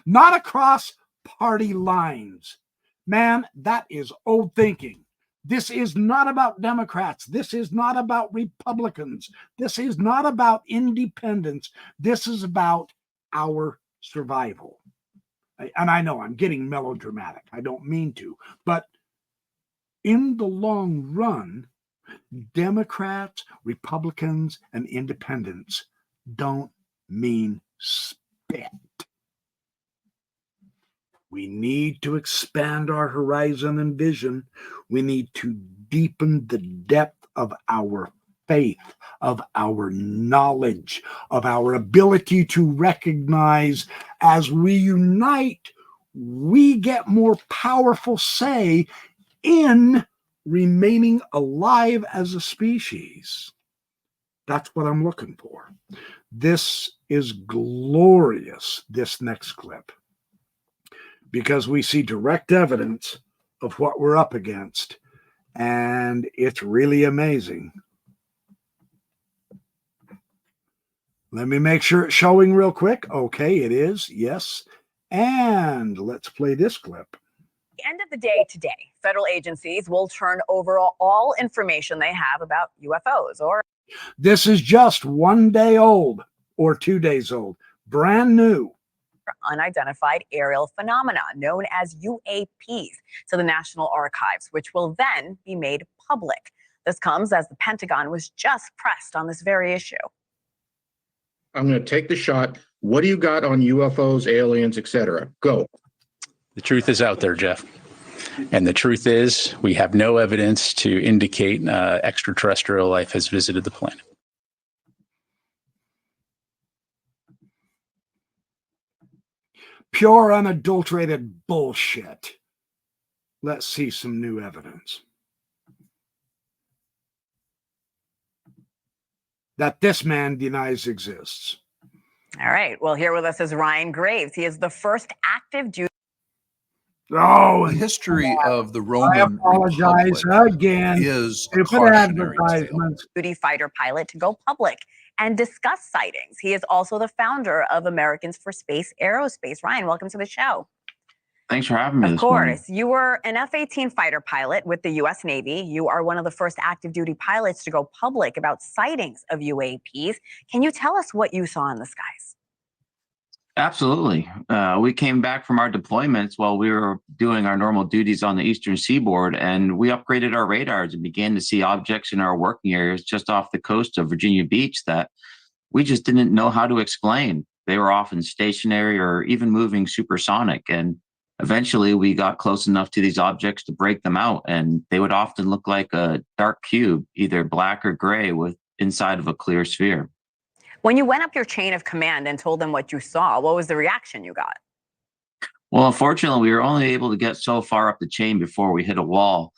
Not across party lines. Man, that is old thinking. This is not about Democrats. This is not about Republicans. This is not about independents. This is about our survival. And I know I'm getting melodramatic. I don't mean to. But in the long run, Democrats, Republicans, and independents don't mean spit. We need to expand our horizon and vision. We need to deepen the depth of our faith, of our knowledge, of our ability to recognize as we unite, we get more powerful say in remaining alive as a species. That's what I'm looking for. This is glorious, this next clip, because we see direct evidence of what we're up against, and it's really amazing. Let me make sure it's showing real quick. Okay, it is. Yes. And let's play this clip. At the end of the day today, federal agencies will turn over all information they have about UFOs. Or this is just 1 day old or 2 days old, brand new. Unidentified aerial phenomena known as UAPs to the National Archives, which will then be made public. This comes as the Pentagon was just pressed on this very issue. I'm going to take the shot. What do you got on UFOs, aliens, etc.? Go. The truth is out there, Jeff. And the truth is we have no evidence to indicate extraterrestrial life has visited the planet. Pure, unadulterated bullshit. Let's see some new evidence that this man denies exists. All right. Well, here with us is Ryan Graves. He is the first active duty. Oh, the history of the Roman I apologize Republic again. is a Stupid cautionary tale. advertisements. Duty fighter pilot to go public and discuss sightings. He is also the founder of Americans for Space Aerospace. Ryan, welcome to the show. Thanks for having me Of this morning. course. You were an F-18 fighter pilot with the U.S. Navy. You are one of the first active duty pilots to go public about sightings of UAPs. Can you tell us what you saw in the skies? Absolutely. We came back from our deployments while we were doing our normal duties on the eastern seaboard, and we upgraded our radars and began to see objects in our working areas just off the coast of Virginia Beach that we just didn't know how to explain. They were often stationary or even moving supersonic, and eventually we got close enough to these objects to break them out, and they would often look like a dark cube, either black or gray with inside of a clear sphere. When you went up your chain of command and told them what you saw, what was the reaction you got? Well, unfortunately, we were only able to get so far up the chain before we hit a wall.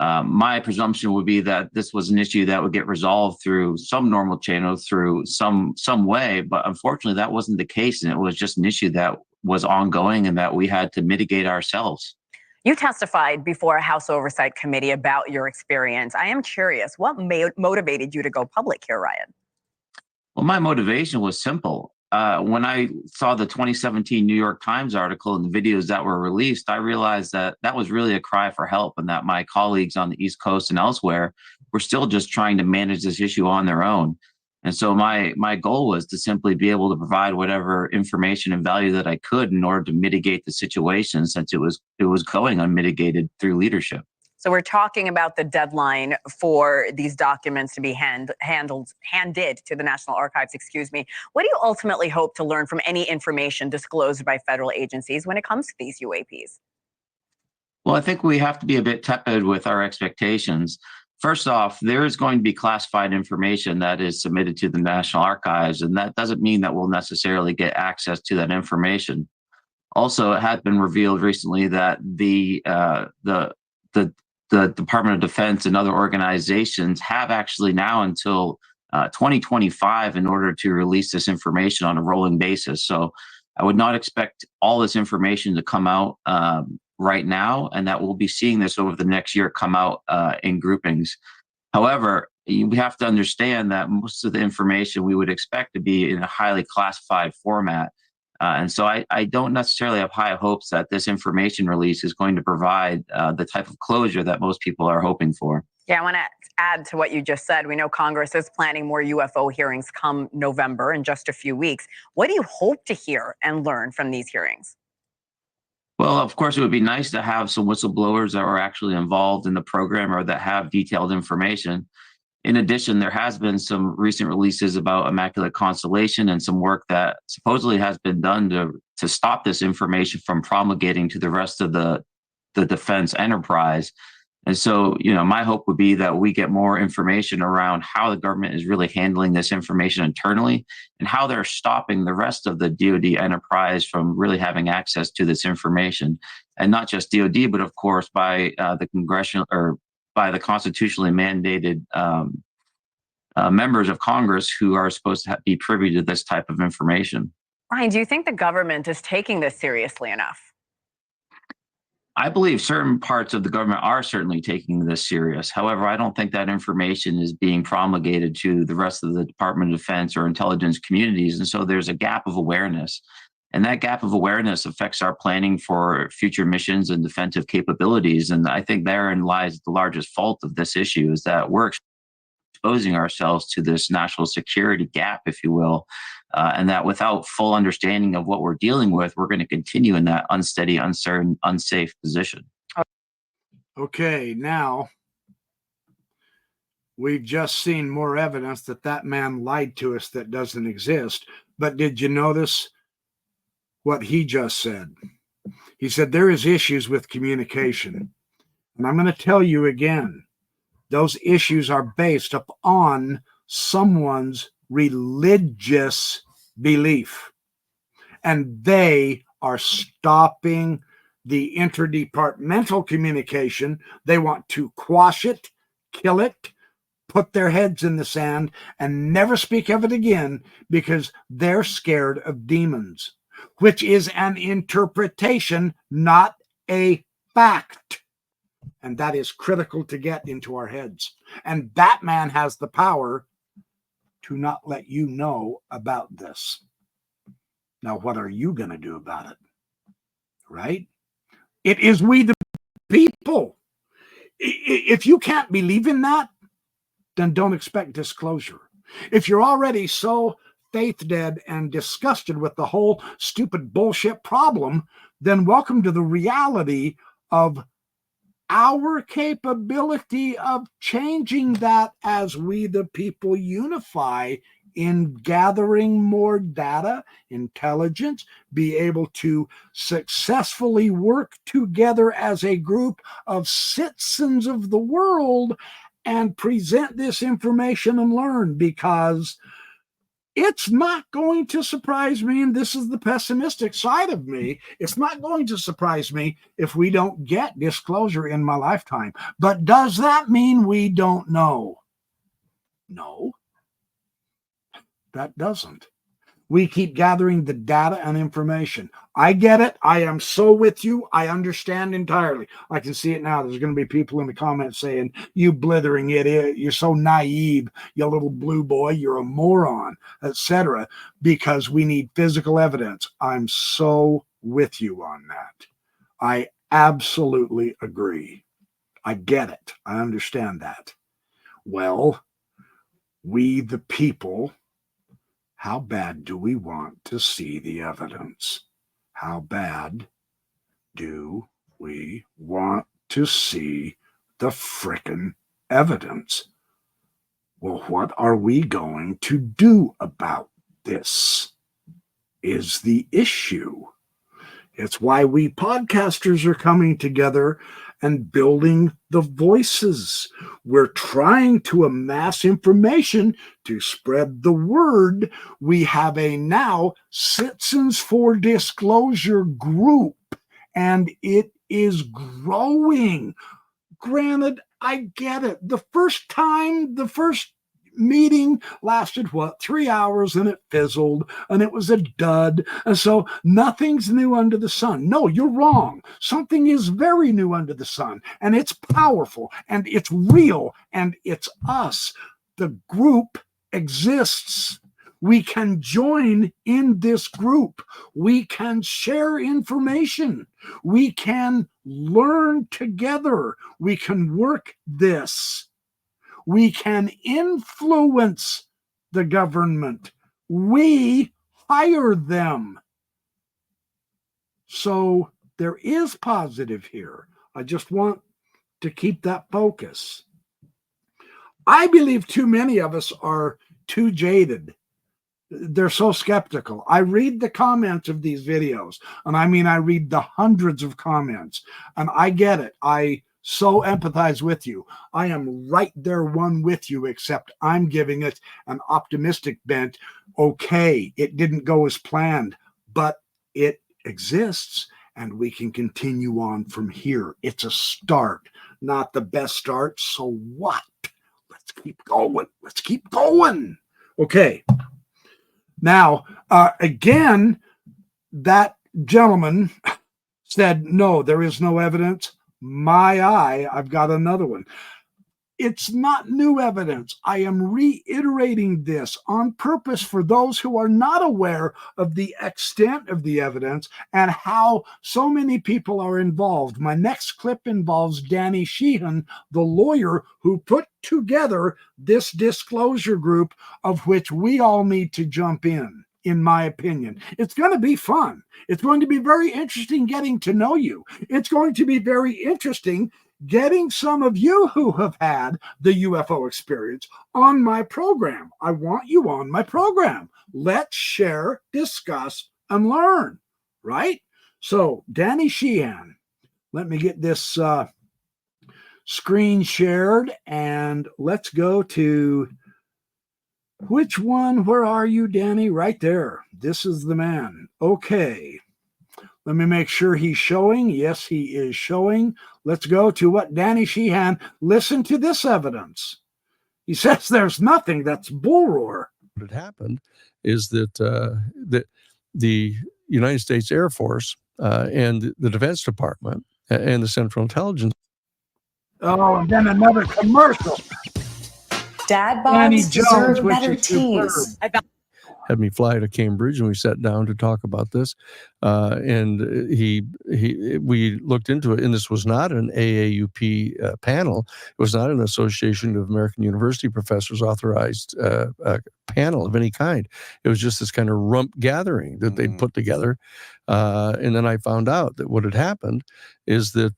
My presumption would be that this was an issue that would get resolved through some normal channel, through some way, but unfortunately that wasn't the case, and it was just an issue that was ongoing and that we had to mitigate ourselves. You testified before a House Oversight Committee about your experience. I am curious, what motivated you to go public here, Ryan? Well, my motivation was simple. When I saw the 2017 New York Times article and the videos that were released, I realized that that was really a cry for help, and that my colleagues on the East Coast and elsewhere were still just trying to manage this issue on their own. And so my goal was to simply be able to provide whatever information and value that I could in order to mitigate the situation, since it was going unmitigated through leadership. So we're talking about the deadline for these documents to be handed to the National Archives, excuse me. What do you ultimately hope to learn from any information disclosed by federal agencies when it comes to these UAPs? Well, I think we have to be a bit tepid with our expectations. First off, there is going to be classified information that is submitted to the National Archives, and that doesn't mean that we'll necessarily get access to that information. Also, it has been revealed recently that the Department of Defense and other organizations have actually now until 2025 in order to release this information on a rolling basis. So I would not expect all this information to come out right now, and that we'll be seeing this over the next year come out in groupings. However, we have to understand that most of the information we would expect to be in a highly classified format. And so I don't necessarily have high hopes that this information release is going to provide the type of closure that most people are hoping for. Yeah, I want to add to what you just said. We know Congress is planning more UFO hearings come November in just a few weeks. What do you hope to hear and learn from these hearings? Well, of course, it would be nice to have some whistleblowers that are actually involved in the program or that have detailed information. In addition, there has been some recent releases about Immaculate Constellation and some work that supposedly has been done to stop this information from promulgating to the rest of the defense enterprise. And so, my hope would be that we get more information around how the government is really handling this information internally and how they're stopping the rest of the DoD enterprise from really having access to this information. And not just DoD, but of course by the congressional or by the constitutionally mandated members of Congress who are supposed to be privy to this type of information. Ryan, do you think the government is taking this seriously enough? I believe certain parts of the government are certainly taking this serious. However, I don't think that information is being promulgated to the rest of the Department of Defense or intelligence communities. And so there's a gap of awareness. And that gap of awareness affects our planning for future missions and defensive capabilities. And I think therein lies the largest fault of this issue, is that we're exposing ourselves to this national security gap, if you will, and that without full understanding of what we're dealing with, we're going to continue in that unsteady, uncertain, unsafe position. Okay, now we've just seen more evidence that that man lied to us that doesn't exist. But did you notice what he just said? He said there is issues with communication. And I'm going to tell you again, those issues are based upon someone's religious belief. And they are stopping the interdepartmental communication. They want to quash it, kill it, put their heads in the sand, and never speak of it again because they're scared of demons, which is an interpretation, not a fact. And that is critical to get into our heads. And that man has the power to not let you know about this. Now, what are you going to do about it? Right? It is we the people. If you can't believe in that, then don't expect disclosure. If you're already so faith dead and disgusted with the whole stupid bullshit problem, then welcome to the reality of our capability of changing that as we the people unify in gathering more data, intelligence, be able to successfully work together as a group of citizens of the world and present this information and learn, because it's not going to surprise me, and this is the pessimistic side of me, it's not going to surprise me if we don't get disclosure in my lifetime. But does that mean we don't know? No, that doesn't. We keep gathering the data and information. I get it. I am so with you. I understand entirely. I can see it now. There's going to be people in the comments saying, you blithering idiot, you're so naive, you little blue boy, you're a moron, etc., because we need physical evidence. I'm so with you on that. I absolutely agree. I get it. I understand that. Well, we the people, how bad do we want to see the evidence? How bad do we want to see the frickin' evidence? Well, what are we going to do about this? Is the issue. It's why we podcasters are coming together and building the voices. We're trying to amass information to spread the word. We have a now Citizens for Disclosure group, and it is growing. Granted, I get it. The first meeting lasted 3 hours, and it fizzled, and it was a dud, and so nothing's new under the sun. No, you're wrong. Something is very new under the sun, and it's powerful, and it's real, and it's us. The group exists. We can join in this group. We can share information. We can learn together. We can work this. We can influence the government. We hire them. So there is positive here. I just want to keep that focus. I believe too many of us are too jaded. They're so skeptical. I read the comments of these videos, and I mean, I read the hundreds of comments, and I get it. I so empathize with you. I am right there one with you, except I'm giving it an optimistic bent. Okay, it didn't go as planned, but it exists, and we can continue on from here. It's a start, not the best start. So what? Let's keep going. Let's keep going. Okay. Now, again, that gentleman said, no, there is no evidence. My eye, I've got another one. It's not new evidence. I am reiterating this on purpose for those who are not aware of the extent of the evidence and how so many people are involved. My next clip involves Danny Sheehan, the lawyer who put together this disclosure group, of which we all need to jump in my opinion. It's going to be fun. It's going to be very interesting getting to know you. It's going to be very interesting getting some of you who have had the UFO experience on my program. I want you on my program. Let's share, discuss, and learn, right? So, Danny Sheehan, let me get this screen shared, and let's go to which one? Where are you, Danny? Right there. This is the man. Okay. Let me make sure he's showing. Yes, he is showing. Let's go to what Danny Sheehan. Listen to this evidence. He says there's nothing. That's bull roar. What had happened is that the United States Air Force and the Defense Department and the Central Intelligence. Oh, and then another commercial. Dad Danny bods Jones, deserve which better is superb. teas. Had me fly to Cambridge, and we sat down to talk about this. And we looked into it, and this was not an AAUP panel. It was not an Association of American University Professors authorized panel of any kind. It was just this kind of rump gathering that they'd put together. And then I found out that what had happened is that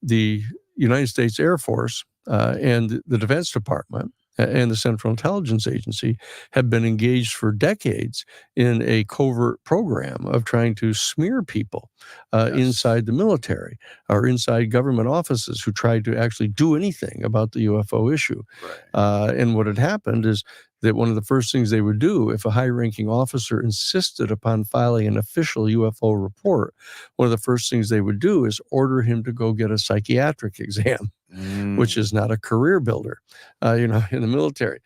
the United States Air Force and the Defense Department and the Central Intelligence Agency have been engaged for decades in a covert program of trying to smear people inside the military or inside government offices who tried to actually do anything about the UFO issue. Right. And what had happened is that one of the first things they would do if a high-ranking officer insisted upon filing an official UFO report, one of the first things they would do is order him to go get a psychiatric exam, which is not a career builder, in the military.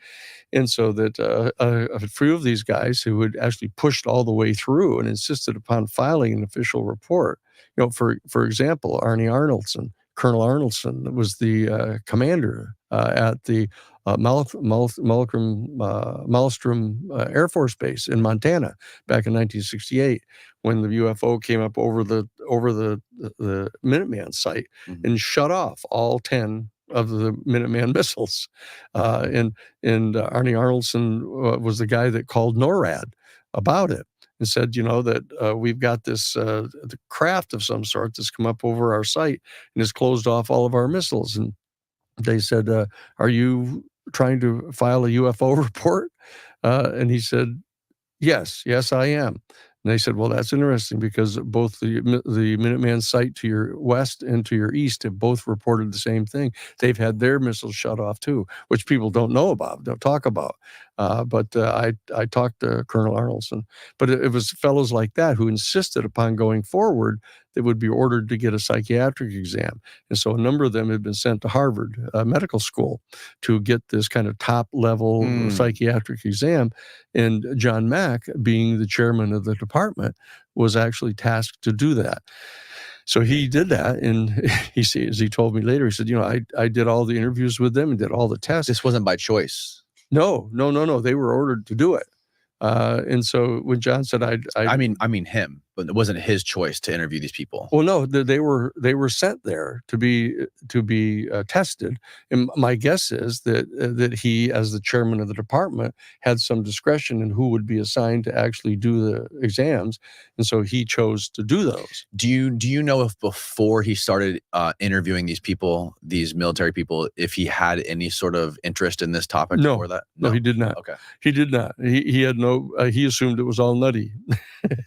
And so that a few of these guys who had actually pushed all the way through and insisted upon filing an official report, for example, Colonel Arnoldson was the commander at the Malmstrom Air Force Base in Montana back in 1968, when the UFO came up over the Minuteman site and shut off all 10 of the Minuteman missiles. And Arnie Arnoldson was the guy that called NORAD about it and said, that we've got this the craft of some sort that's come up over our site and has closed off all of our missiles. And they said, are you trying to file a UFO report? And he said, yes, I am. And they said, well, that's interesting because both the Minuteman site to your west and to your east have both reported the same thing. They've had their missiles shut off too, which people don't know about, don't talk about. But I talked to Colonel Arnoldson. But it was fellows like that who insisted upon going forward that would be ordered to get a psychiatric exam. And so a number of them had been sent to Harvard Medical School to get this kind of top-level psychiatric exam. And John Mack, being the chairman of the department, was actually tasked to do that. So he did that, and as he told me later, he said, I did all the interviews with them and did all the tests. This wasn't by choice. No. They were ordered to do it. And so when John said, I mean him, but it wasn't his choice to interview these people. Well, no, they were sent there to be tested. And my guess is that he, as the chairman of the department, had some discretion in who would be assigned to actually do the exams. And so he chose to do those. Do you know if before he started interviewing these people, these military people, if he had any sort of interest in this topic before that? No, he did not. Okay. He did not. He had no, he assumed it was all nutty,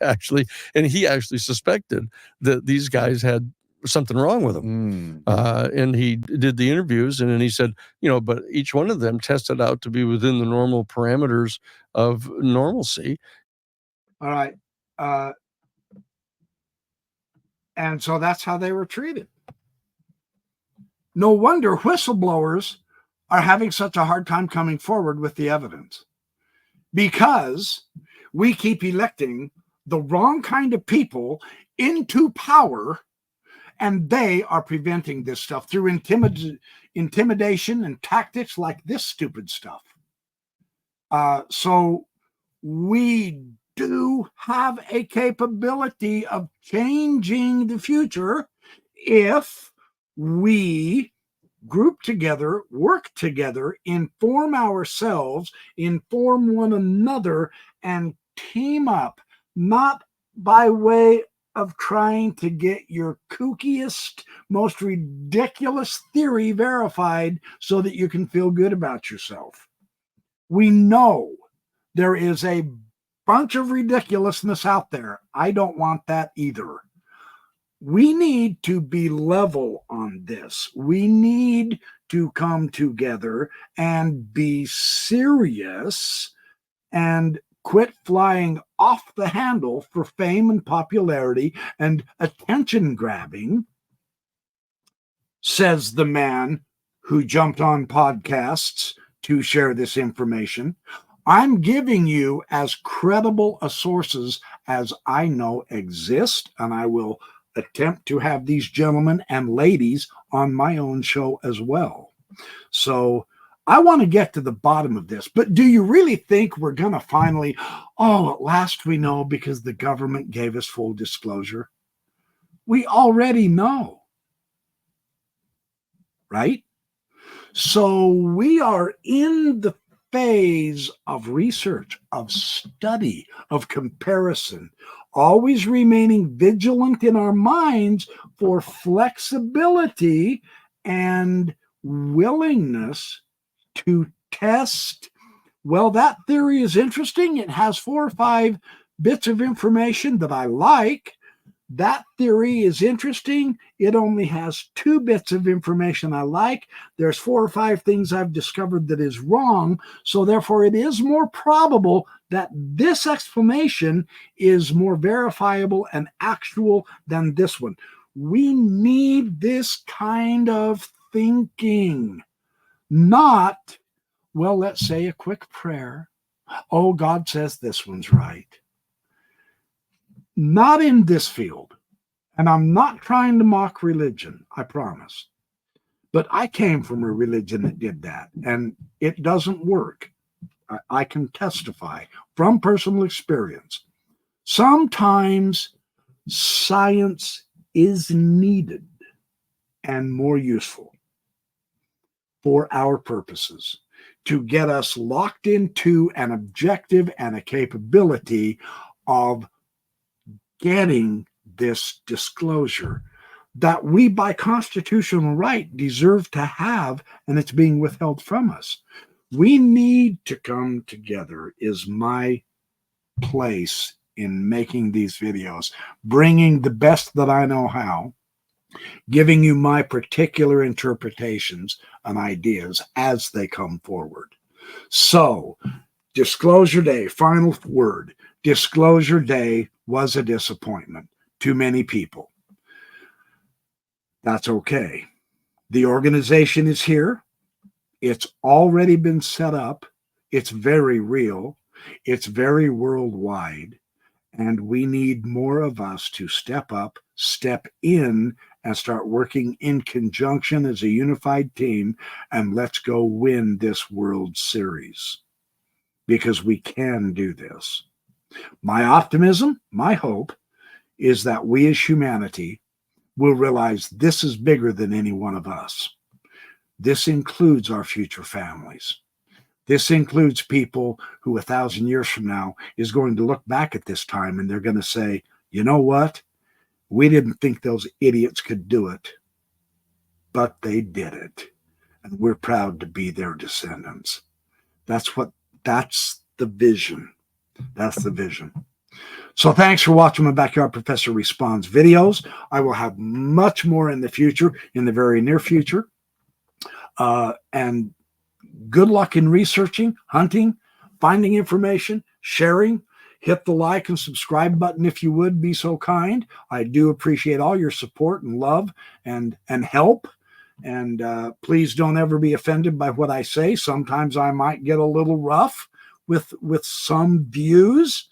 actually. And he actually suspected that these guys had something wrong with them. And he did the interviews, and then he said, but each one of them tested out to be within the normal parameters of normalcy. All right. And so that's how they were treated. No wonder whistleblowers are having such a hard time coming forward with the evidence, because we keep electing the wrong kind of people into power, and they are preventing this stuff through intimidation and tactics like this stupid stuff. So we do have a capability of changing the future if we group together, work together, inform ourselves, inform one another, and team up, not by way of trying to get your kookiest, most ridiculous theory verified so that you can feel good about yourself. We know there is a bunch of ridiculousness out there. I don't want that either. We need to be level on this. We need to come together and be serious and quit flying off the handle for fame and popularity and attention grabbing, says the man who jumped on podcasts to share this information. I'm giving you as credible a sources as I know exist, and I will attempt to have these gentlemen and ladies on my own show as well. So I want to get to the bottom of this, but do you really think we're going to finally, at last we know because the government gave us full disclosure? We already know, right? So we are in the phase of research, of study, of comparison, always remaining vigilant in our minds for flexibility and willingness to test. Well, that theory is interesting. It has 4 or 5 bits of information that I like, That theory is interesting. It only has 2 bits of information I like. There's 4 or 5 things I've discovered that is wrong. So therefore, it is more probable that this explanation is more verifiable and actual than this one. We need this kind of thinking, not, well, let's say a quick prayer. Oh, God says this one's right. Not in this field. And I'm not trying to mock religion, I promise. But I came from a religion that did that, and it doesn't work. I can testify from personal experience. Sometimes science is needed and more useful for our purposes to get us locked into an objective and a capability of getting this disclosure that we by constitutional right deserve to have, and it's being withheld from us. We need to come together is my place in making these videos, bringing the best that I know how, giving you my particular interpretations and ideas as they come forward. So, Disclosure Day, final word. Disclosure Day was a disappointment to many people. That's okay. The organization is here. It's already been set up. It's very real. It's very worldwide. And we need more of us to step up, step in, and start working in conjunction as a unified team. And let's go win this World Series, because we can do this. My optimism, my hope, is that we as humanity will realize this is bigger than any one of us. This includes our future families. This includes people who 1,000 years from now is going to look back at this time and they're going to say, you know what? We didn't think those idiots could do it, but they did it. And we're proud to be their descendants. That's the vision. That's the vision. So thanks for watching my Backyard Professor Responds videos. I will have much more in the future, in the very near future. And good luck in researching, hunting, finding information, sharing. Hit the like and subscribe button if you would be so kind. I do appreciate all your support and love and help. And please don't ever be offended by what I say. Sometimes I might get a little rough with some views.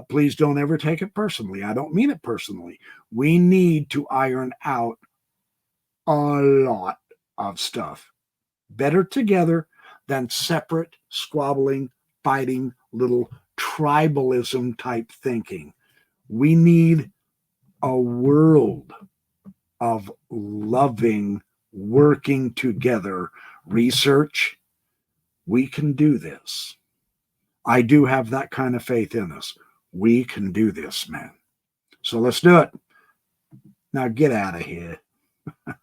Please don't ever take it personally. I don't mean it personally. We need to iron out a lot of stuff. Better together than separate, squabbling, fighting, little tribalism type thinking. We need a world of loving, working together research. We can do this. I do have that kind of faith in us. We can do this, man. So let's do it. Now get out of here.